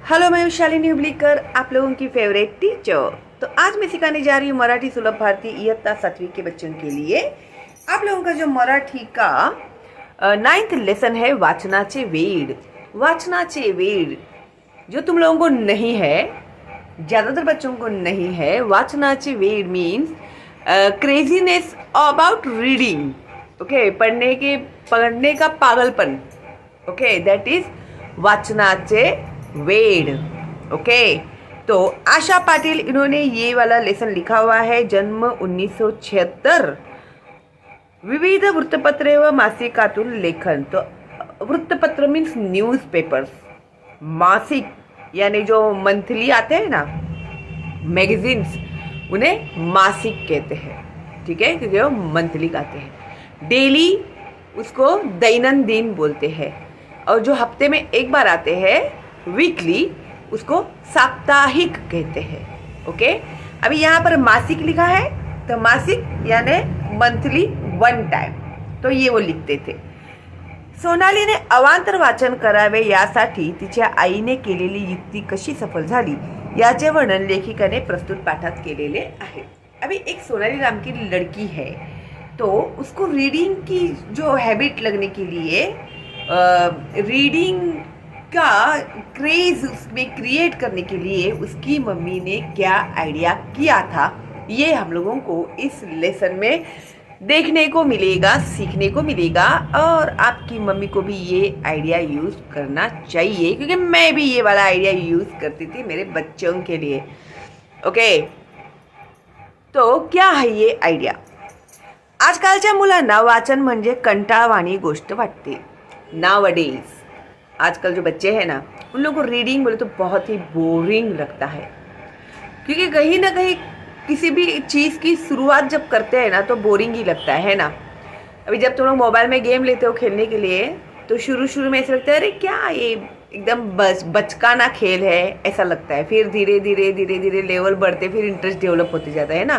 Hello, मैं शालिनी हुबलीकर, आप लोगों की फेवरेट टीचर। तो आज मैं सिखाने जा रही हूँ मराठी सुलभ भारती इयत्ता 7वीं के बच्चों के लिए। आप लोगों का जो मराठी का 9th लेसन है वाचनाचे वेड। वाचनाचे वेड जो तुम लोगों को नहीं है, ज़्यादातर बच्चों को नहीं है। वाचनाचे वेड means craziness about reading. Okay, पढ़ने का पागलपन। ओके, दैट इज वाचनाचे वेड। ओके, तो आशा पाटिल इन्होंने ये वाला लेसन लिखा हुआ है। जन्म 1976। विविध वृत्तपत्रे व मासिकातून लेखन। तो वृत्तपत्र मीन्स न्यूज़पेपर्स, मासिक यानी जो मंथली आते हैं ना, मैगजीन्स, उन्हें मासिक कहते हैं। ठीक है, क्योंकि वो मंथली आते हैं। डेली उसको दैनंदिन बोलते हैं, और जो हफ्ते में एक बार आते हैं वीकली, उसको साप्ताहिक कहते हैं। ओके, अभी यहाँ पर मासिक लिखा है, तो मासिक यानी मंथली वन टाइम, तो ये वो लिखते थे। सोनालीने अवांतर वाचन करावे यासाठी तिच्या आईने केलेली युक्ती कशी सफल झाली याचे वर्णन लेखिकाने प्रस्तुत पाठात केलेले आहे। अभी एक सोनाली नाम की लड़की है, तो उसको रीडिंग की जो हैबिट लगने के लिए रीडिंग का क्रेज उसमें क्रिएट करने के लिए उसकी मम्मी ने क्या आइडिया किया था, ये हम लोगों को इस लेसन में देखने को मिलेगा, सीखने को मिलेगा। और आपकी मम्मी को भी ये आइडिया यूज़ करना चाहिए, क्योंकि मैं भी ये वाला आइडिया यूज़ करती थी मेरे बच्चों के लिए। ओके, तो क्या है ये आइडिया? आजकालच्या मुलांना वाचन म्हणजे कंटाळवाणी गोष्ट वाटते। नावडेज आजकल जो बच्चे हैं ना, उन लोगों को रीडिंग बोले तो बहुत ही बोरिंग लगता है, क्योंकि कहीं ना कहीं किसी भी चीज़ की शुरुआत जब करते हैं ना, तो बोरिंग ही लगता है ना। अभी जब तुम लोग मोबाइल में गेम लेते हो खेलने के लिए, तो शुरू में ऐसा लगता है अरे क्या ये एकदम बचकाना खेल है, ऐसा लगता है। फिर धीरे धीरे लेवल बढ़ते, फिर इंटरेस्ट डेवलप होते जाता है ना।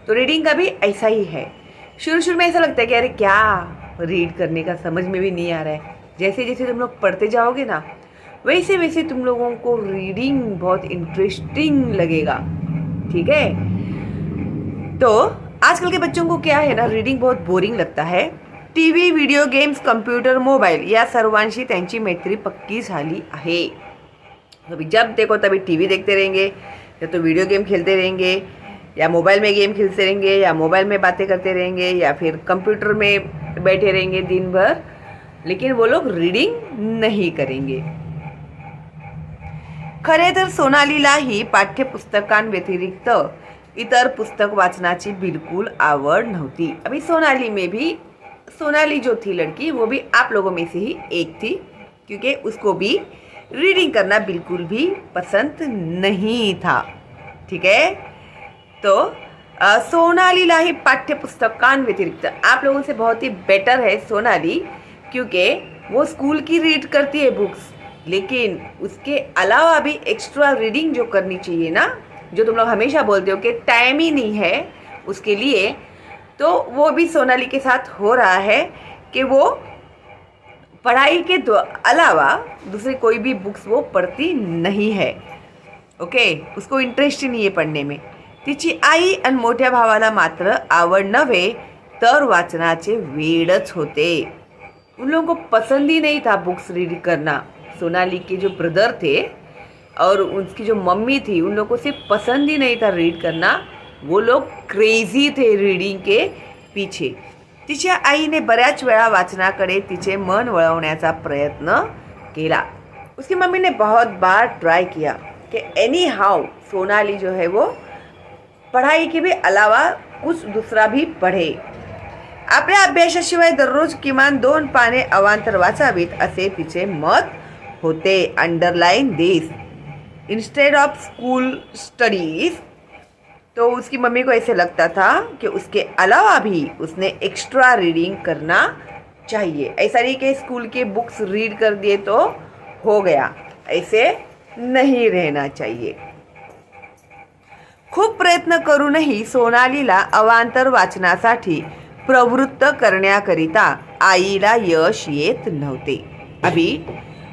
तो रीडिंग का भी ऐसा ही है। शुरू में ऐसा लगता है कि अरे क्या रीड करने का समझ में भी नहीं आ रहा है। जैसे जैसे तुम लोग पढ़ते जाओगे ना, वैसे वैसे तुम लोगों को रीडिंग बहुत इंटरेस्टिंग लगेगा। ठीक है, तो आजकल के बच्चों को क्या है ना, रीडिंग बहुत बोरिंग लगता है। TV, video games, computer, mobile या सर्वांशी त्यांची मैत्री पक्की झाली आहे। अभी जब देखो तभी टीवी देखते रहेंगे, या तो वीडियो गेम खेलते रहेंगे, या मोबाइल में गेम खेलते रहेंगे, या मोबाइल में बातें करते रहेंगे, या फिर कंप्यूटर में बैठे रहेंगे दिन भर, लेकिन वो लोग रीडिंग नहीं करेंगे। खरे तर सोनालीला ही पाठ्यपुस्तकांव्यतिरिक्त इतर पुस्तक वाचनाची बिल्कुल आवड नव्हती। अभी सोनाली जो थी लड़की, वो भी आप लोगों में से ही एक थी, क्योंकि उसको भी रीडिंग करना बिल्कुल भी पसंद नहीं था। ठीक है, तो सोनालीला ही पाठ्यपुस्तकांव्यतिरिक्त, आप लोगों से बहुत ही बेटर है सोनाली, क्योंकि वो स्कूल की रीड करती है बुक्स, लेकिन उसके अलावा भी एक्स्ट्रा रीडिंग जो करनी चाहिए ना, जो तुम लोग हमेशा बोलते हो कि टाइम ही नहीं है उसके लिए, तो वो भी सोनाली के साथ हो रहा है कि वो पढ़ाई के अलावा दूसरे कोई भी बुक्स वो पढ़ती नहीं है। ओके, उसको इंटरेस्ट ही नहीं है पढ़ने में। तिची आई आणि मोठ्या भावाला मात्र आवड नव्हे तर वाचनाचे वेडच होते। उन लोगों को पसंद ही नहीं था बुक्स रीड करना। सोनाली के जो ब्रदर थे और उसकी जो मम्मी थी, उन लोगों को सिर्फ पसंद ही नहीं था रीड करना, वो लोग क्रेजी थे रीडिंग के पीछे। तिच्या आईने बऱ्याच वेळा वाचनाकडे तिचे मन वळवण्याचा प्रयत्न केला। उसकी मम्मी ने बहुत बार ट्राई किया कि एनी हाउ सोनाली जो है वो पढ़ाई के भी अलावा कुछ दूसरा भी पढ़े। आपल्या अभ्यासाशिवाय दररोज किमान 2 पाने अवांतर वाचावीत असे तिचे मत होते। Underline this instead of school studies. तो उसकी मम्मी को ऐसे लगता था कि उसके अलावा भी उसने एक्स्ट्रा रीडिंग करना चाहिए। ऐसा नहीं कि स्कूल के बुक्स रीड कर दिए तो हो गया, ऐसे नहीं रहना चाहिए। खूप प्रयत्न करूनही सोनालीला अवांतर वाचनासाठी प्रवृत्त करण्याकरिता आईला यश येत नव्हते। अभी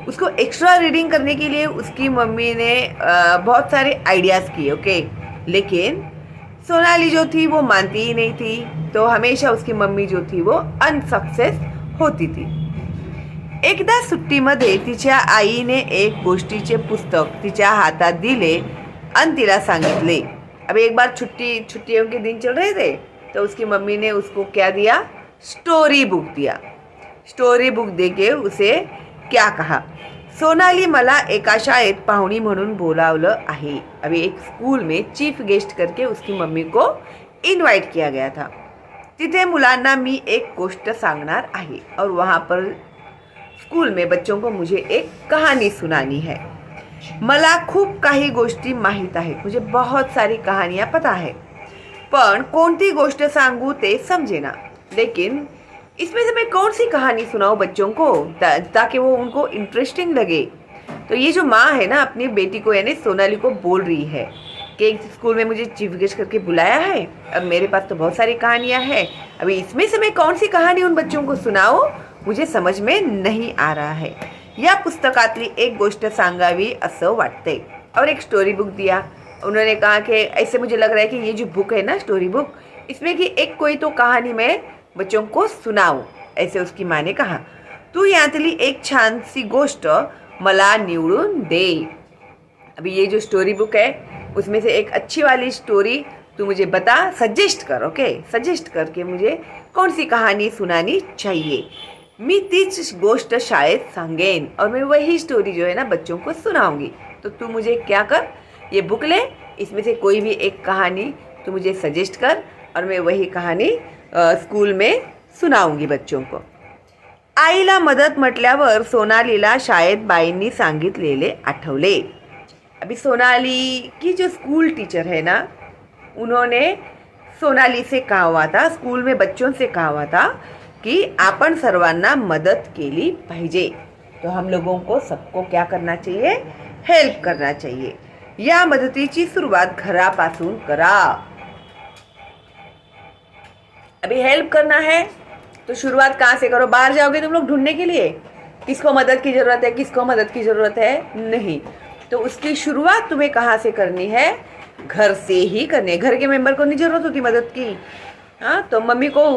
उसको एक्स्ट्रा रीडिंग करने के लिए उसकी मम्मी ने बहुत सारे आइडियाज़ किए, ओके। लेकिन सोनाली जो थी वो मानती ही नहीं थी, तो हमेशा उसकी मम्मी जो थी वो अनसक्सेस होती थी। एकदा सुट्टीमध्ये तिच्या आईने एक गोष्टीचे पुस्तक तिच्या हातात दिले आणि तिला सांगितले। अब एक बार छुट्टियों के दिन चल रहे थे, तो उसकी मम्मी ने उसको क्या दिया, स्टोरी बुक दिया। स्टोरी बुक देके उसे क्या कहा, सोनाली मला एका शाळेत पाहुणी म्हणून बोलावलं आहे। अभी एक स्कूल में चीफ गेस्ट करके उसकी मम्मी को इनवाइट किया गया था। तिथे मुलांना मी एक गोष्ट सांगणार आहे और वहाँ पर स्कूल में बच्चों को मुझे एक कहानी सुनानी है। मला खूप काही गोष्टी माहीत आहेत, मुझे बहुत सारी कहानियाँ पता है, पण कोणती गोष्ट सांगू ते समझेना। लेकिन इसमें से मैं कौन सी कहानी सुनाऊं बच्चों को ताकि वो उनको इंटरेस्टिंग लगे। तो ये जो माँ है ना, अपनी बेटी को यानी सोनाली को बोल रही है कि एक स्कूल में मुझे चीफ गेस्ट करके बुलाया है और मेरे पास तो बहुत सारी कहानियाँ हैं, अभी इसमें से मैं कौन सी कहानी उन बच्चों को सुनाऊं मुझे समझ में नहीं आ रहा है। या पुस्तकातली एक गोष्ट सांगावी असं वाटते और एक स्टोरी बुक दिया। उन्होंने कहा कि ऐसे मुझे लग रहा है कि ये जो बुक है ना, स्टोरी बुक, इसमें कि एक कोई तो कहानी मैं बच्चों को सुनाऊं, ऐसे उसकी माँ ने कहा। तू यातली एक छानसी गोष्ट मला निवडून दे। अभी ये जो स्टोरी बुक है उसमें से एक अच्छी वाली स्टोरी तू मुझे बता, सजेस्ट कर, ओके। सजेस्ट करके मुझे कौन सी कहानी सुनानी चाहिए, मी तीच गोष्ट शायद सांगेन और मैं वही स्टोरी जो है ना बच्चों को सुनाऊंगी। तो तू मुझे क्या कर, ये बुक ले, इसमें से कोई भी एक कहानी तू मुझे सजेस्ट कर और मैं वही कहानी स्कूल में सुनाऊंगी बच्चों को। आईला मदत म्हटल्यावर सोनालीला शाळेत बाईंनी सांगितलेले आठवले। अभी सोनाली की जो स्कूल टीचर है ना, उन्होंने सोनाली से कहा हुआ था, स्कूल में बच्चों से कहा हुआ था कि आपण सर्वांना मदत केली पाहिजे। तो हम लोगों को सबको क्या करना चाहिए, हेल्प करना चाहिए। या मदतीची सुरुवात घरापासून करा। अभी हेल्प करना है तो शुरुआत कहाँ से करो, बाहर जाओगे तुम लोग ढूंढने के लिए किसको मदद की ज़रूरत है, किसको मदद की ज़रूरत है, नहीं। तो उसकी शुरुआत तुम्हें कहाँ से करनी है, घर से ही करनी है। घर के मेंबर को नहीं ज़रूरत होती मदद की, हाँ, तो मम्मी को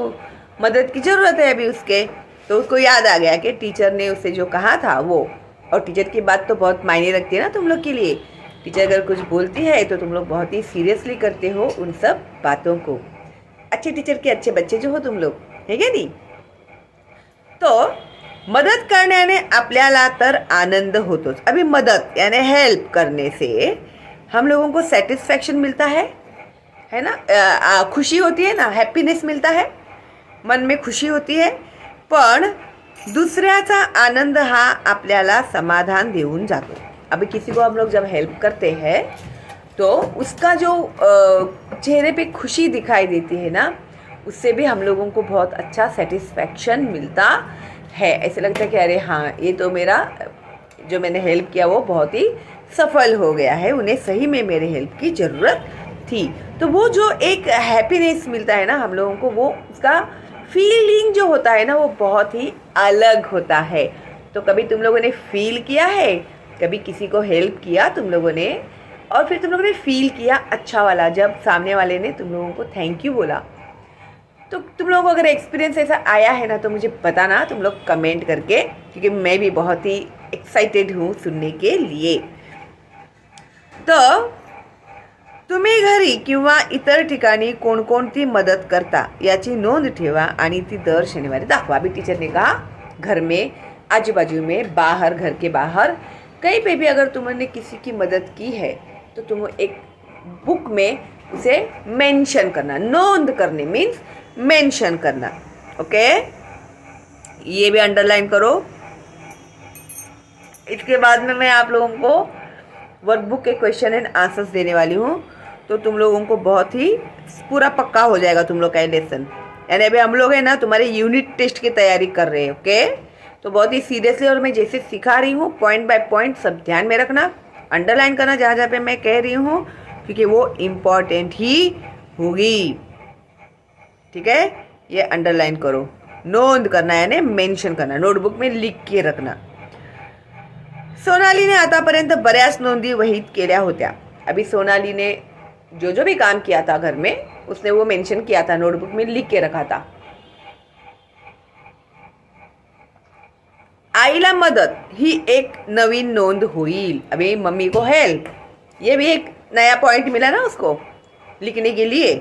मदद की ज़रूरत है अभी उसके। तो उसको याद आ गया कि टीचर ने उसे जो कहा था वो, और टीचर की बात तो बहुत मायने रखती है ना तुम लोग के लिए। टीचर अगर कुछ बोलती है तो तुम लोग बहुत ही सीरियसली करते हो उन सब बातों को। अच्छे टीचर के अच्छे बच्चे जो हो तुम लोग, है क्या नहीं। तो मदत करण्याने आपल्याला तर आनंद होतोच। अभी मदत यानी हेल्प करने से हम लोगों को सेटिस्फैक्शन मिलता है ना, खुशी होती है ना, हैप्पीनेस मिलता है, मन में खुशी होती है। पण दुसऱ्याचा आनंद हा आपल्याला समाधान देऊन जातो। अभी किसी को हम लोग जब हेल्प करते हैं तो उसका जो चेहरे पे खुशी दिखाई देती है ना, उससे भी हम लोगों को बहुत अच्छा सेटिस्फैक्शन मिलता है। ऐसे लगता है कि अरे हाँ, ये तो मेरा जो मैंने हेल्प किया वो बहुत ही सफल हो गया है, उन्हें सही में मेरे हेल्प की ज़रूरत थी। तो वो जो एक हैप्पीनेस मिलता है ना हम लोगों को, वो उसका फीलिंग जो होता है ना वो बहुत ही अलग होता है। तो कभी तुम लोगों ने फील किया है, कभी किसी को हेल्प किया तुम लोगों ने और फिर तुम लोगों ने फील किया अच्छा वाला, जब सामने वाले ने तुम लोगों को थैंक यू बोला। तो तुम लोगों को अगर एक्सपीरियंस ऐसा आया है ना तो मुझे बताना तुम लोग कमेंट करके, क्योंकि मैं भी बहुत ही एक्साइटेड हूँ सुनने के लिए। तो तुम्ही घरी किंवा इतर ठिकाणी कोणकोणती मदत करता याची नोंद ठेवा आणि ती दर शनिवारी दाखवा। अभी टीचर ने कहा घर में, आजू बाजू में, बाहर, घर के बाहर कहीं पे भी अगर तुमने किसी की मदद की है तो तुम एक बुक में उसे मेंशन करना। नोंद करने मीन्स मेंशन करना, ओके। ये भी अंडरलाइन करो। इसके बाद में मैं आप लोगों को वर्कबुक के क्वेश्चन एंड आंसर्स देने वाली हूँ, तो तुम लोगों को बहुत ही पूरा पक्का हो जाएगा तुम लोग का ये लेसन। यानी अभी हम लोग है ना तुम्हारे यूनिट टेस्ट की तैयारी कर रहे हैं, ओके। तो बहुत ही सीरियसली, और मैं जैसे सिखा रही हूँ पॉइंट बाय पॉइंट सब ध्यान में रखना, अंडरलाइन करना जहाँ जहाँ पे मैं कह रही हूँ, क्योंकि वो इम्पॉर्टेंट ही होगी, ठीक है। ये अंडरलाइन करो, नोंद करना यानी मेंशन करना, नोटबुक में लिख के रखना। सोनालीने आतापर्यंत बऱ्याच नोंदी वहीत केल्या होत्या. अभी सोनालीने जो जो भी काम किया था घर में उसने वो मेंशन किया था, नोटबुक में लिख के रखा था. आईला मदत ही एक नवीन नोंद होईल. अभी मम्मी को हेल्प, ये भी एक नया पॉइंट मिला ना उसको लिखने के लिए.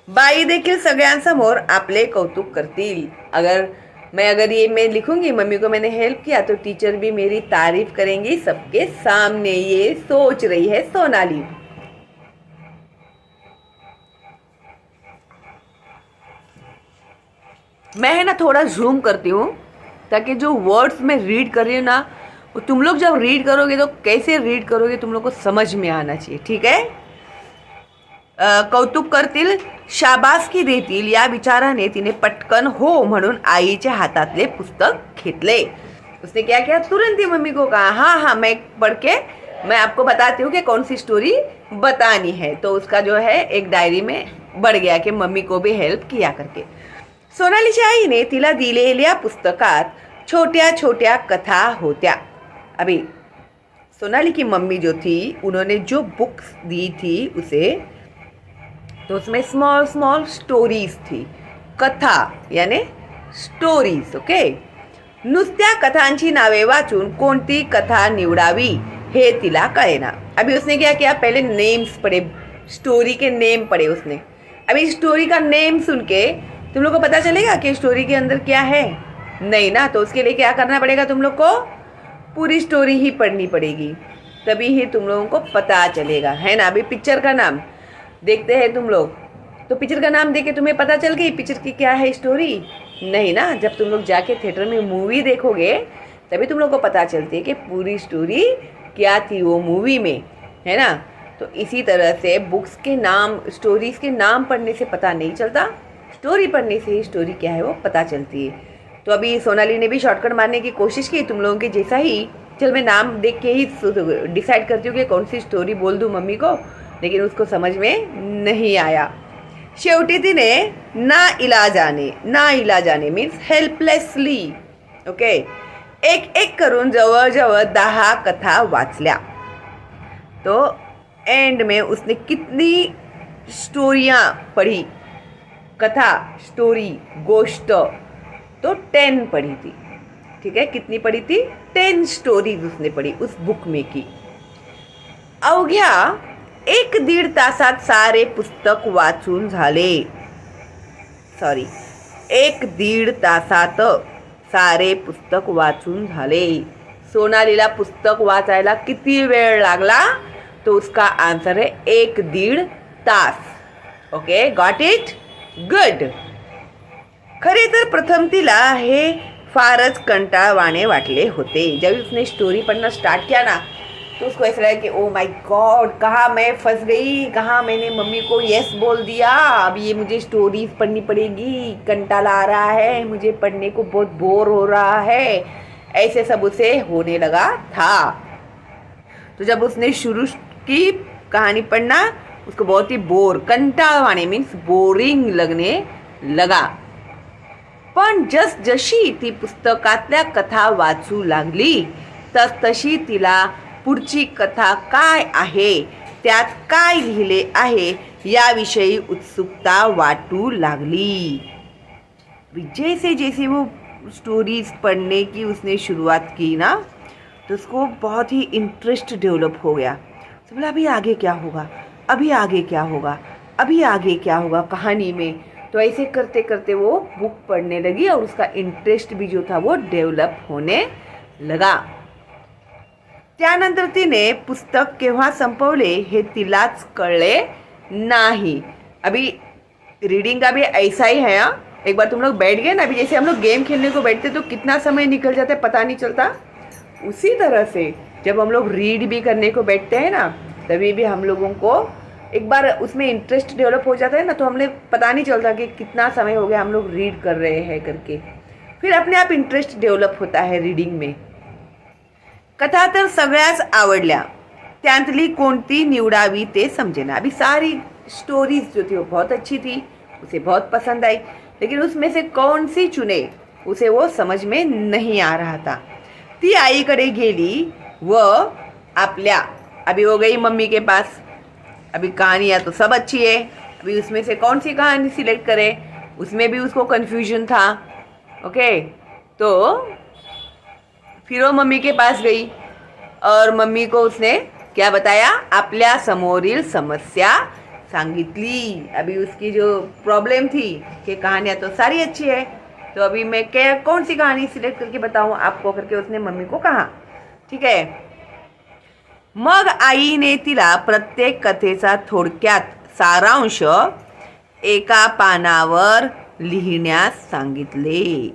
बाई देखील सगळ्यांसमोर आपले कौतुक करतील. अगर ये मैं लिखूंगी मम्मी को मैंने हेल्प किया तो टीचर भी मेरी तारीफ करेंगी सबके सामने. ये सोच रही है सोनाली. मैं है ना थोड़ा जूम करती हूँ ताकि जो वर्ड्स मैं रीड कर रही हूँ ना वो तुम लोग जब रीड करोगे तो कैसे रीड करोगे तुम लोग को समझ में आना चाहिए. ठीक है. कौतुक करतील, शाबासकी देतील या विचाराने तिने पटकन हो म्हणून आईच्या हातातले पुस्तक घेतले. उसने क्या किया, तुरंत ही मम्मी को कहा हाँ मैं पढ़ के मैं आपको बताती हूँ कि कौन सी स्टोरी बतानी है. तो उसका जो है एक डायरी में बढ़ गया कि मम्मी को भी हेल्प किया करके. सोनालीच्या आईने तिला दिलेल्या पुस्तकात छोट्या छोट्या कथा होत्या. अभी सोनाली की मम्मी जो थी उन्होंने जो बुक्स दी थी उसे, तो उसमें स्मॉल स्मॉल स्टोरीज थी. कथा यानी स्टोरीज. ओके. नुसत्या कथांची नावे वाचून कोणती कथा निवडावी हे तिला कळेना. अभी उसने क्या किया, पहले नेम्स पढ़े, स्टोरी के नेम पढ़े उसने. अभी स्टोरी का नेम सुन के तुम लोग को पता चलेगा कि स्टोरी के अंदर क्या है? नहीं ना. तो उसके लिए क्या करना पड़ेगा, तुम लोग को पूरी स्टोरी ही पढ़नी पड़ेगी, तभी ही तुम लोगों को पता चलेगा, है ना. अभी पिक्चर का नाम देखते हैं तुम लोग, तो पिक्चर का नाम देख के तुम्हें पता चल गई पिक्चर की क्या है स्टोरी? नहीं ना. जब तुम लोग जाके थिएटर में मूवी देखोगे तभी तुम लोग को पता चलती है कि पूरी स्टोरी क्या थी वो मूवी में, है ना. तो इसी तरह से बुक्स के नाम, स्टोरीज के नाम पढ़ने से पता नहीं चलता, स्टोरी पढ़ने से ही स्टोरी क्या है वो पता चलती है. तो अभी सोनाली ने भी शॉर्टकट मारने की कोशिश की तुम लोगों के जैसा ही. चल मैं नाम देख के ही डिसाइड करती हूँ कि कौन सी स्टोरी बोल दूँ मम्मी को, लेकिन उसको समझ में नहीं आया. शेवटी तिने ना इलाजाने मीन्स हेल्पलेसली, ओके, एक एक करून जवळजवळ 10 कथा वाचल्या. तो एंड में उसने कितनी स्टोरियाँ पढ़ी, कथा, स्टोरी, गोष्ट, तो 10 पढ़ी थी. ठीक है. कितनी पढ़ी थी? 10 स्टोरीज उसने पढ़ी उस बुक में की. अवघ्या 1-1.5 तासात सारे पुस्तक वाचून झाले. 1-1.5 तासात सारे पुस्तक वाचून झाले. सोनालीला पुस्तक वाचायला किती वेळ लागला? तो उसका आंसर है 1-1.5 तास. Okay, got it? गुड. खरे तर प्रथम तिला हे फारच कंटाळवाणे वाटले होते. जब उसने स्टोरी पढ़ना स्टार्ट किया ना तो उसको ऐसा लगा कि ओ माय गॉड, कहाँ मैं फंस गई, कहाँ मैंने मम्मी को यस बोल दिया, अब ये मुझे स्टोरीज पढ़नी पड़ेगी, कंटाला आ रहा है, मुझे पढ़ने को बहुत बोर हो रहा है, ऐसे सब उसे होने लगा था. तो जब उसने शुरू की कहानी पढ़ना उसको बहुत ही कंटाळवाणे मीन्स बोरिंग लगने लगा. पण जशी ती पुस्तकातल्या कथा वाचू लागली तशी तिला पुढची कथा काय आहे, त्यात काय लिहिले आहे याविषयी उत्सुकता वाटू लागली. जैसे जैसे वो स्टोरीज पढ़ने की उसने शुरुआत की ना तो उसको बहुत ही इंटरेस्ट डेवलप हो गया. तो बोला अभी आगे क्या होगा, अभी आगे क्या होगा, अभी आगे क्या होगा कहानी में. तो ऐसे करते करते वो बुक पढ़ने लगी और उसका इंटरेस्ट भी जो था वो डेवलप होने लगा. त्यानंतर तिने पुस्तक केव्हा संपवले हे तिलाच कळले नाही. अभी रीडिंग का भी ऐसा ही है. एक बार तुम लोग बैठ गए ना, अभी जैसे हम लोग गेम खेलने को बैठते तो कितना समय निकल जाता है पता नहीं चलता, उसी तरह से जब हम लोग रीड भी करने को बैठते हैं ना तभी भी हम लोगों को एक बार उसमें इंटरेस्ट डेवलप हो जाता है ना, तो हमने पता नहीं चलता कि कितना समय हो गया हम लोग रीड कर रहे हैं करके. फिर अपने आप इंटरेस्ट डेवलप होता है रीडिंग में. कथा तर सगळ्याच आवडल्या, त्यांतली कोणती निवडावी ते समझेना. अभी सारी स्टोरीज जो थी वो बहुत अच्छी थी, उसे बहुत पसंद आई, लेकिन उसमें से कौन सी चुने उसे वो समझ में नहीं आ रहा था. ती आईकडे गेली व आपल्या, अभी हो गई मम्मी के पास, अभी कहानियाँ तो सब अच्छी है, अभी उसमें से कौन सी कहानी सिलेक्ट करे, उसमें भी उसको कन्फ्यूजन था। ओके, तो फिर वो मम्मी के पास गई और मम्मी को उसने क्या बताया, आपल्या समोरील समस्या सांगितली। अभी उसकी जो प्रॉब्लम थी कि कहानियाँ तो सारी अच्छी है, तो अभी मैं क्या कौन सी कहानी सिलेक्ट करके बताऊँ आपको, करके उसने मम्मी को कहा। ठीक है, मग आईने तिला प्रत्येक कथेचा थोडक्यात सारांश एका पानावर लिहिण्यास सांगितले।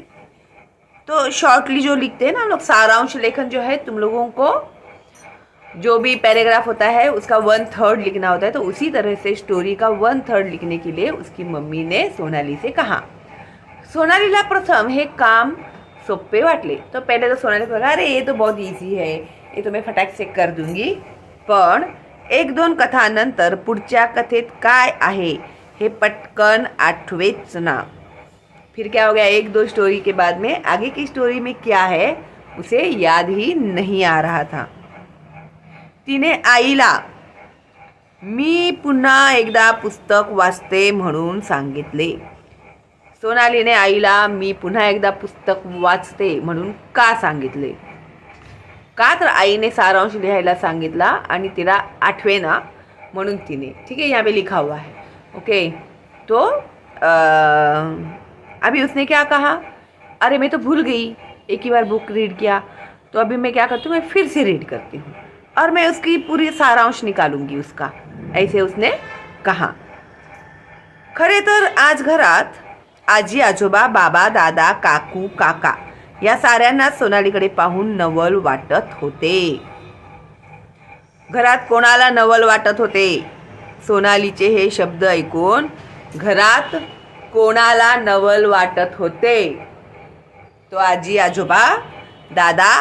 तो शॉर्टली जो लिखते हैं ना हम लोग, सारांश लेखन जो है, तुम लोगों को जो भी पैराग्राफ होता है उसका 1/3 लिखना होता है, तो उसी तरह से स्टोरी का 1/3 लिखने के लिए उसकी मम्मी ने सोनाली से कहा। सोनालीला प्रथम हे काम सोपे वाटले। तो पहले तो सोनाली बोला, अरे ये तो बहुत इझी है, ये तो मैं फटाक से कर दूंगी। पण 1-2 कथानंतर पुढच्या कथेत काय आहे हे पटकन आठवेच ना। फिर क्या हो गया, 1-2 स्टोरी के बाद में आगे की स्टोरी में क्या है उसे याद ही नहीं आ रहा था। तिने आईला मी पुन्हा एकदा पुस्तक वाचते म्हणून सांगितले। सोनालीने आईला मी पुन्हा एकदा पुस्तक वाचते म्हणून का सांगितले, का तर आईने सारांश लिहायला सांगितला आणि तिला आठवेना म्हणून तिने, ठीक है, यहाँ पे लिखा हुआ है। ओके, तो अभी उसने क्या कहा, अरे मैं तो भूल गई, एक ही बार बुक रीड किया, तो अभी मैं क्या करती हूँ, मैं फिर से रीड करती हूँ और मैं उसकी पूरी सारांश निकालूंगी उसका, ऐसे उसने कहा। खरे तर आज घरात आजी आजोबा, बाबा दादा, काकू काका या साऱ्यांना सोनालीकडे पाहून नवल वाटत होते। घरात कोणाला नवल वाटत होते, सोनालीचे हे शब्द ऐकून घरात कोणाला नवल वाटत होते, तो आजी आजोबा, दादा,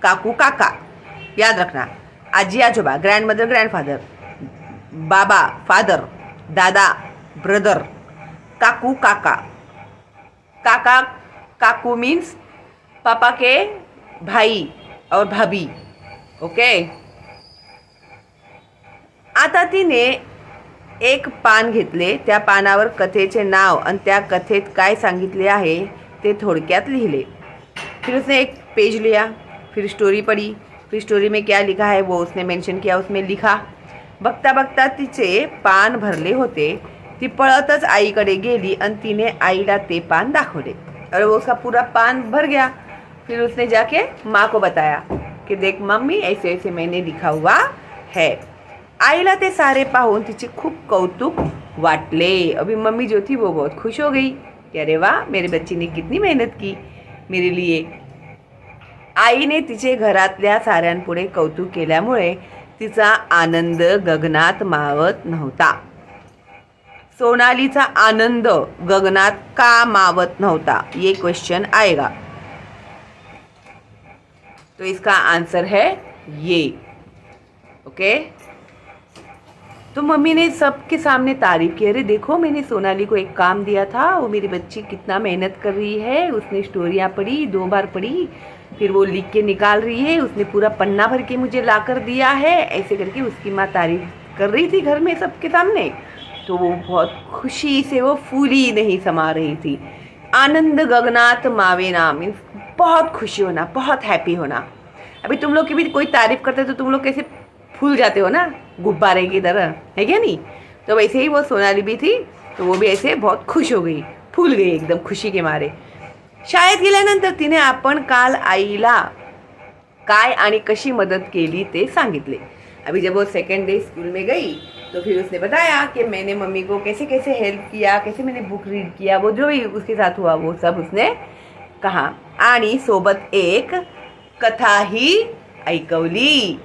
काकू काका, याद रखना, आजी आजोबा ग्रैंडमदर ग्रैंडफादर, बाबा फादर, दादा ब्रदर, काकू काका, काका काकू मीन्स पापा के भाई और भाभी। ओके, आता तिने एक पान घेतले, त्या पानावर कथेचे नाव आणि त्या कथेत काय सांगितले आहे ते थोडक्यात लिहिले। फिर उसने एक पेज लिया, फिर स्टोरी पढ़ी, फिर स्टोरी में क्या लिखा है वो उसने मेंशन किया, उसमें लिखा। बघता बघता तिचे पान भरले होते, ती पळतच आईकडे गेली आणि तिने आईला ते पान दाखवले और वो उसका पूरा पान भर गया। फिर उसने जाके माँ को बताया कि देख मम्मी, ऐसे ऐसे मैंने लिखा हुआ है। आईला ते सारे पाहून तिचे खूप कौतुक वाटले। अभी मम्मी जो थी वो बहुत खुश हो गई कि अरे वाह, मेरे बच्ची ने कितनी मेहनत की मेरे लिए। आईने तिचे घरातल्या साऱ्यांपुढे कौतुक केल्यामुळे तिचा आनंद गगनात मावत नव्हता। सोनालीचा आनंद गगनात का मावत नव्हता, ये क्वेश्चन आएगा, तो इसका आंसर है ये। ओके, तो मम्मी ने सबके सामने तारीफ की, अरे देखो मैंने सोनाली को एक काम दिया था, वो मेरी बच्ची कितना मेहनत कर रही है, उसने स्टोरियाँ पढ़ी, 2 बार पढ़ी, फिर वो लिख के निकाल रही है, उसने पूरा पन्ना भर के मुझे ला कर दिया है, ऐसे करके उसकी माँ तारीफ कर रही थी घर में सबके सामने। तो वो बहुत खुशी से, वो फूली नहीं समा रही थी। आनंद गगनात मावेना मीन्स बहुत खुशी होना, बहुत हैप्पी होना। अभी तुम लोग की भी कोई तारीफ करते तो तुम लोग कैसे फूल जाते हो ना, गुब्बारे की तरह, है क्या नहीं? तो वैसे ही वो सोनाली भी थी, तो वो भी ऐसे बहुत खुश हो गई, फूल गई एकदम खुशी के मारे। शाळेत गेल्यानंतर तिने आपण काल आईला काय आणि कशी मदत केली ते सांगितले। अभी जब वो सेकेंड डे स्कूल में गई तो फिर उसने बताया कि मैंने मम्मी को कैसे कैसे हेल्प किया, कैसे मैंने बुक रीड किया, वो जो भी उसके साथ हुआ वो सब उसने कहा। आणि सोबत एक कथा ही ऐकवली,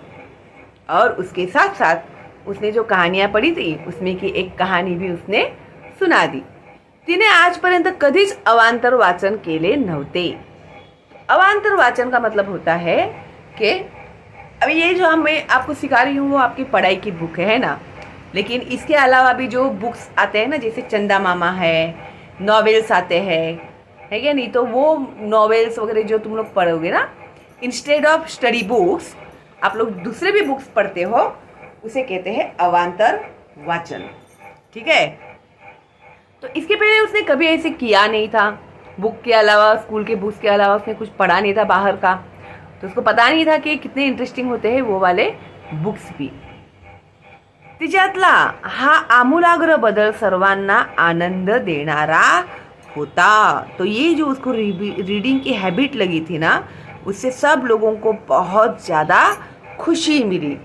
और उसके साथ साथ उसने जो कहानियाँ पढ़ी थी उसमें की एक कहानी भी उसने सुना दी। तिने आजपर्यंत कधीच अवांतर वाचन केले नव्हते। अवांतर वाचन का मतलब होता है कि अभी ये जो मैं आपको सिखा रही हूँ वो आपकी पढ़ाई की बुक है ना, लेकिन इसके अलावा भी जो बुक्स आते हैं ना, जैसे चंदा मामा है, नॉवेल्स आते हैं, है क्या नहीं, तो वो नॉवेल्स वगैरह जो तुम लोग पढ़ोगे ना, इंस्टेड ऑफ स्टडी बुक्स आप लोग दूसरे भी बुक्स पढ़ते हो, उसे कहते हैं अवांतर वाचन। ठीक है, तो इसके पहले उसने कभी ऐसे किया नहीं था। बुक के अलावा, स्कूल के बुक्स के अलावा उसने कुछ पढ़ा नहीं था बाहर का, तो उसको पता नहीं था कि कितने इंटरेस्टिंग होते हैं वो वाले बुक्स भी। तिच्यातला हा आमूलाग्र बदल सर्वांना आनंद देणारा होता। तो ये जो उसको रीडिंग की हैबिट लगी थी ना, उससे सब लोगों को बहुत ज़्यादा खुशी मिली।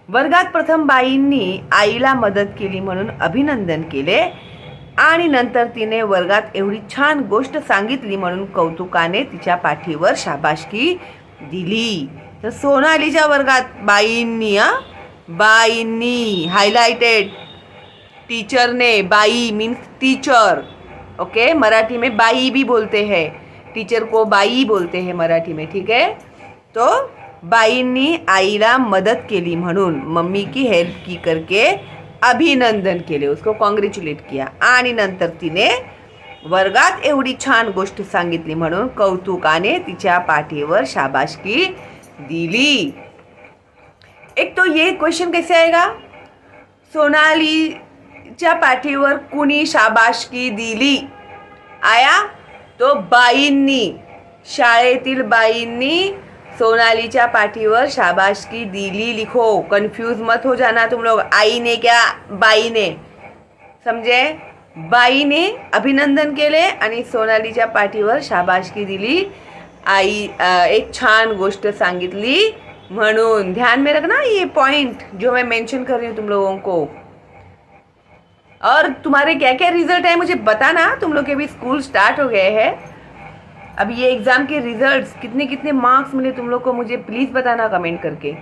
वर्गात प्रथम बाईंनी आईला मदत केली म्हणून अभिनंदन केले आणि नंतर तिने वर्गात एवढी छान गोष्ट सांगितली म्हणून कौतुकाने तिच्या पाठीवर शाबासकी दिली। तर सोनालीच्या वर्गात बाईंनी हाईलाइटेड, टीचर ने, बाई मीन्स टीचर, ओके, मराठी में बाई भी बोलते हैं, टीचर को बाई बोलते हैं मराठी में। ठीक है, तो बाईंनी आईला मदत केली म्हणून, मम्मी की हेल्प की करके अभिनंदन केले, उसको कॉन्ग्रॅच्युलेट किया आणि नंतर तिने वर्गात एवढी छान गोष्ट सांगितली म्हणून कौतुकाने तिच्या पाठीवर शाबासकी दिली। एक तो ये क्वेश्चन कैसे आएगा, सोनालीच्या पाठीवर कुणी शाबासकी दिली, आया तो बाईंनी, शाळेतील बाईंनी सोनालीच्या पाठीवर शाबासकी दिली। लिखो, कंफ्यूज मत हो जाना तुम लोग, आई ने क्या बाई ने, समझे? बाईने अभिनंदन केले आणि सोनालीच्या पाठीवर शाबासकी दिली, आई एक छान गोष्ट सांगितली म्हणून। ध्यान में रखना ये पॉइंट जो मैं मेंशन कर रही हूँ तुम लोगों को। और तुम्हारे क्या क्या रिजल्ट है मुझे बताना, तुम लोग के भी स्कूल स्टार्ट हो गए हैं। अब ये एग्ज़ाम के रिजल्ट्स कितने कितने मार्क्स मिले तुम लोग को मुझे प्लीज़ बताना कमेंट करके,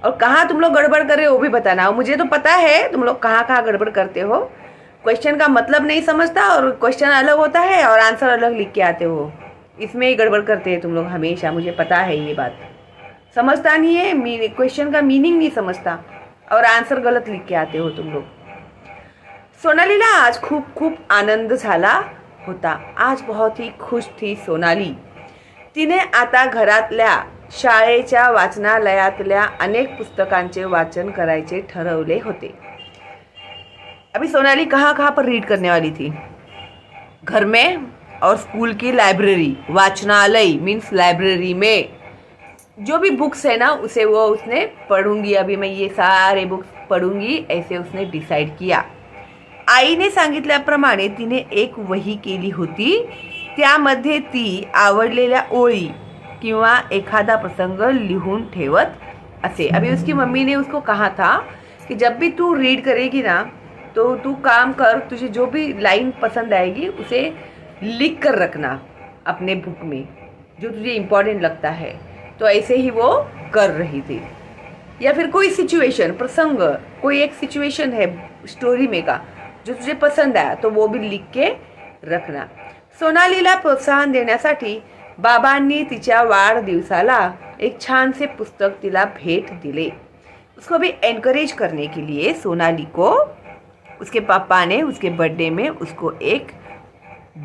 और कहाँ तुम लोग गड़बड़ कर रहे हो वो भी बताना। और मुझे तो पता है तुम लोग कहाँ कहाँ गड़बड़ करते हो, क्वेश्चन का मतलब नहीं समझता और क्वेश्चन अलग होता है और आंसर अलग लिख के आते हो, इसमें ही गड़बड़ करते हैं तुम लोग हमेशा, मुझे पता है ये बात। समझता नहीं है, क्वेश्चन का मीनिंग नहीं समझता और आंसर गलत लिख के आते हो तुम लोग। सोनालीला आज खूप खूप आनंद झाला होता। आज बहुत ही खुश थी सोनाली। तिने आता घरातल्या, शाळेच्या वाचनालयातल्या अनेक पुस्तकांचे वाचन करायचे ठरवले होते। अभी सोनाली कहाँ कहाँ पर रीड करने वाली थी, घर में और स्कूल की लाइब्रेरी, वाचनालय मीन्स लाइब्रेरी में जो भी बुक्स है ना उसे वो उसने पढ़ूंगी, अभी मैं ये सारे बुक्स पढ़ूंगी ऐसे उसने डिसाइड किया। आईने सांगितल्याप्रमाणे तिने एक वही केली होती, त्यामध्ये ती आवडलेल्या ओळी किंवा एखादा प्रसंग लिहून ठेवत असे। अभी उसकी मम्मी ने उसको कहा था कि जब भी तू रीड करेगी ना तो तू काम कर, तुझे जो भी लाइन पसंद आएगी उसे लिख कर रखना अपने बुक में, जो तुझे इम्पोर्टेंट लगता है। तो ऐसे ही वो कर रही थी। या फिर कोई सिचुएशन, प्रसंग, कोई एक सिचुएशन है स्टोरी में का जो तुझे पसंद आया तो वो भी लिख के रखना। सोनालीला प्रोत्साहन देण्यासाठी बाबांनी तिच्या वाढदिवसाला एक छान से पुस्तक तिला भेट दिले। उसको भी एनकरेज करने के लिए सोनाली को उसके पापा ने उसके बर्थडे में उसको एक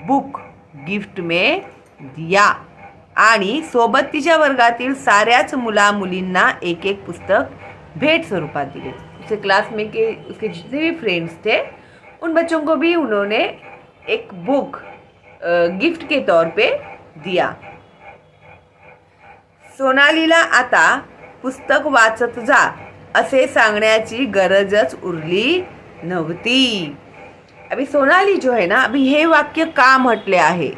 बुक गिफ्ट में दिया आणि सोबत तिच्या वर्गातील साऱ्याच मुला मुलींना एक एक पुस्तक भेट स्वरूपात दिले। उसके क्लास में के उसके जितने भी फ्रेंड्स थे उन बच्चों को भी उन्होंने एक बुक गिफ्ट के तौर पे दिया। सोनालीला आता पुस्तक वाचत जा असे सांगण्याची गरजच उरली नव्हती। अभी सोनाली जो है ना, अभी हे वाक्य का म्हटले आहे,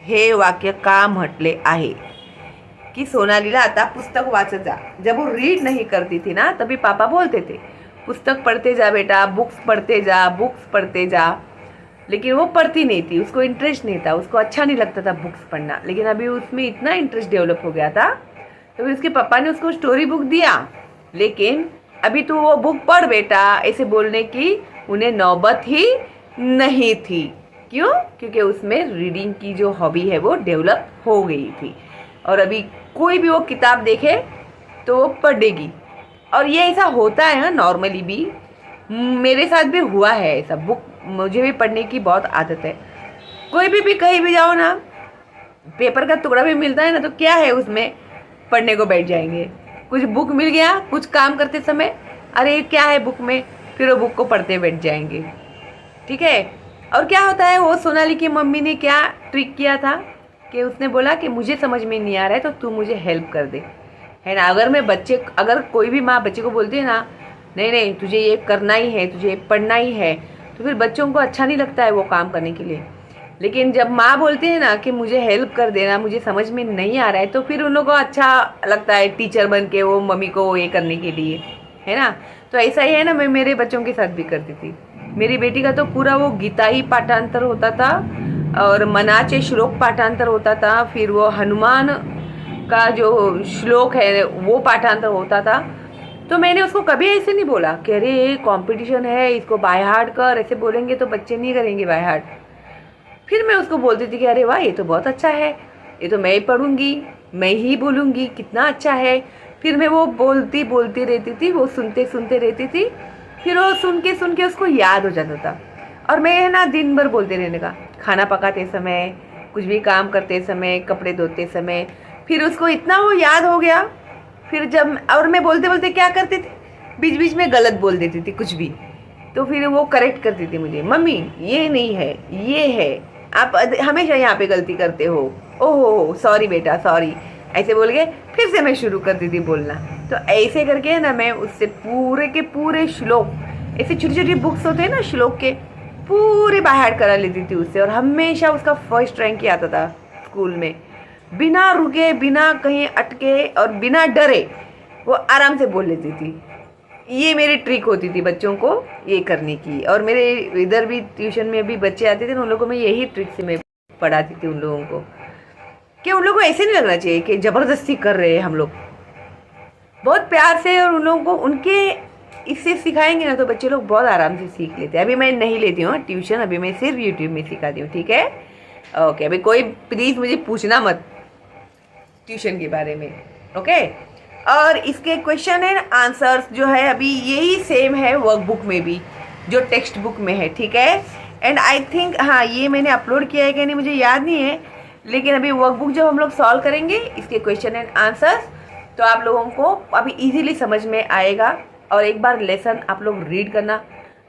हे वाक्य का म्हटले आहे कि सोनालीला आता पुस्तक वाचत जा। जब वो रीड नहीं करती थी ना तभी पापा बोलते थे पुस्तक पढ़ते जा बेटा, बुक्स पढ़ते जा, बुक्स पढ़ते जा, लेकिन वो पढ़ती नहीं थी, उसको इंटरेस्ट नहीं था, उसको अच्छा नहीं लगता था बुक्स पढ़ना। लेकिन अभी उसमें इतना इंटरेस्ट डेवलप हो गया था तभी उसके पापा ने उसको स्टोरी बुक दिया, लेकिन अभी तू वो बुक पढ़ बेटा ऐसे बोलने की उन्हें नौबत ही नहीं थी। क्यों? क्योंकि उसमें रीडिंग की जो हॉबी है वो डेवलप हो गई थी और अभी कोई भी वो किताब देखे तो वो पढ़ेगी। और ये ऐसा होता है ना, नॉर्मली भी मेरे साथ भी हुआ है ऐसा। बुक मुझे भी पढ़ने की बहुत आदत है। कोई भी कहीं भी जाओ ना, पेपर का टुकड़ा भी मिलता है ना तो क्या है उसमें, पढ़ने को बैठ जाएंगे। कुछ बुक मिल गया कुछ काम करते समय, अरे क्या है बुक में, फिर वो बुक को पढ़ते बैठ जाएंगे। ठीक है। और क्या होता है, वो सोनाली की मम्मी ने क्या ट्रिक किया था कि उसने बोला कि मुझे समझ में नहीं आ रहा है तो तू मुझे हेल्प कर दे, है ना। अगर कोई भी माँ बच्चे को बोलती है ना, नहीं नहीं तुझे ये करना ही है, तुझे ये पढ़ना ही है, तो फिर बच्चों को अच्छा नहीं लगता है वो काम करने के लिए। लेकिन जब माँ बोलती है ना कि मुझे हेल्प कर देना, मुझे समझ में नहीं आ रहा है, तो फिर उन लोगों को अच्छा लगता है टीचर बन के वो मम्मी को ये करने के लिए, है ना। तो ऐसा ही है ना, मैं मेरे बच्चों के साथ भी करती थी। मेरी बेटी का तो पूरा वो गीता ही पाठांतर होता था और मनाचे श्लोक पाठांतर होता था, फिर वो हनुमान का जो श्लोक है वो पाठांतर होता था। तो मैंने उसको कभी ऐसे नहीं बोला कि अरे कंपटीशन है इसको बाय हार्ट कर, ऐसे बोलेंगे तो बच्चे नहीं करेंगे बाय हार्ट। फिर मैं उसको बोलती थी कि अरे वाह ये तो बहुत अच्छा है, ये तो मैं ही पढ़ूंगी, मैं ही बोलूँगी, कितना अच्छा है। फिर मैं वो बोलती रहती थी, वो सुनते रहती थी, फिर वो सुन के उसको याद हो जाता था। और मैं है ना दिन भर बोलते रहने का, खाना पकाते समय, कुछ भी काम करते समय, कपड़े धोते समय, फिर उसको इतना वो याद हो गया। फिर जब और मैं बोलते क्या करती थी, बीच बीच में गलत बोल देती थी कुछ भी, तो फिर वो करेक्ट करती थी मुझे, मम्मी ये नहीं है ये है, आप हमेशा यहाँ पे गलती करते हो, ओहो सॉरी बेटा सॉरी, ऐसे बोल के फिर से मैं शुरू करती थी बोलना। तो ऐसे करके ना मैं उससे पूरे के पूरे श्लोक, ऐसे छोटी छोटी बुक्स होते हैं ना श्लोक के, पूरे बाय हार्ट करा लेती थी उससे। और हमेशा उसका फर्स्ट रैंक ही आता था स्कूल में, बिना रुके, बिना कहीं अटके और बिना डरे वो आराम से बोल लेती थी। ये मेरी ट्रिक होती थी बच्चों को ये करने की। और मेरे इधर भी ट्यूशन में भी बच्चे आते थे, उन लोगों को मैं यही ट्रिक से मैं पढ़ाती थी उन लोगों को, कि उन लोगों को ऐसे नहीं लगना चाहिए कि ज़बरदस्ती कर रहे हैं हम लोग। बहुत प्यार से और उन लोगों को उनके इससे सिखाएंगे ना तो बच्चे लोग बहुत आराम से सीख लेते हैं। अभी मैं नहीं लेती हूँ ट्यूशन, अभी मैं सिर्फ यूट्यूब में सिखाती हूँ। ठीक है, ओके। अभी कोई प्लीज़ मुझे पूछना मत ट्यूशन के बारे में, ओके। और इसके क्वेश्चन एंड आंसर्स जो है अभी यही सेम है वर्कबुक में भी जो टेक्स्ट बुक में है। ठीक है। एंड आई थिंक हाँ ये मैंने अपलोड किया है कि नहीं मुझे याद नहीं है, लेकिन अभी वर्कबुक जब हम लोग सॉल्व करेंगे इसके क्वेश्चन एंड आंसर्स, तो आप लोगों को अभी इजीली समझ में आएगा। और एक बार लेसन आप लोग रीड करना,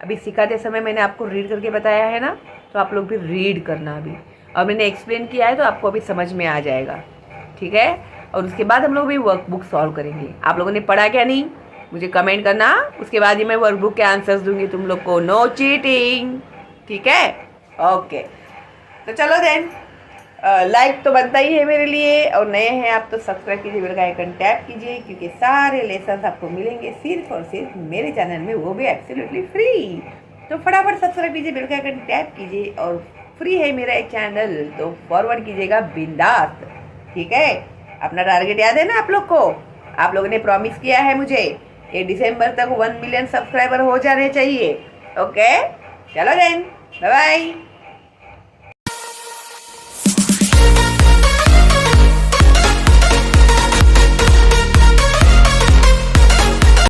अभी सिखाते समय मैंने आपको रीड करके बताया है ना, तो आप लोग भी रीड करना अभी, और मैंने एक्सप्लेन किया है तो आपको अभी समझ में आ जाएगा। ठीक है। और उसके बाद हम लोग भी वर्कबुक सॉल्व करेंगे। आप लोगों ने पढ़ा क्या नहीं मुझे कमेंट करना, उसके बाद ही मैं वर्कबुक के आंसर्स दूंगी तुम लोग को, नो चीटिंग। ठीक है, ओके। तो चलो देन, लाइक तो बनता ही है मेरे लिए, और नए हैं आप तो सब्सक्राइब कीजिए, बेल का आइकन टैप कीजिए, क्योंकि सारे लेसन आपको मिलेंगे सिर्फ और सिर्फ मेरे चैनल में, वो भी एब्सोल्युटली फ्री। तो फटाफट सब्सक्राइब कीजिए, बेल का आइकन टैप कीजिए, और फ्री है मेरा एक चैनल, तो फॉरवर्ड कीजिएगा बिंदास। ठीक है, अपना टारगेट याद है ना आप लोग को, आप लोगों ने प्रॉमिस किया है मुझे ये दिसंबर तक 1 मिलियन सब्सक्राइबर हो जाने चाहिए। ओके, चलो देन, बाय बाय।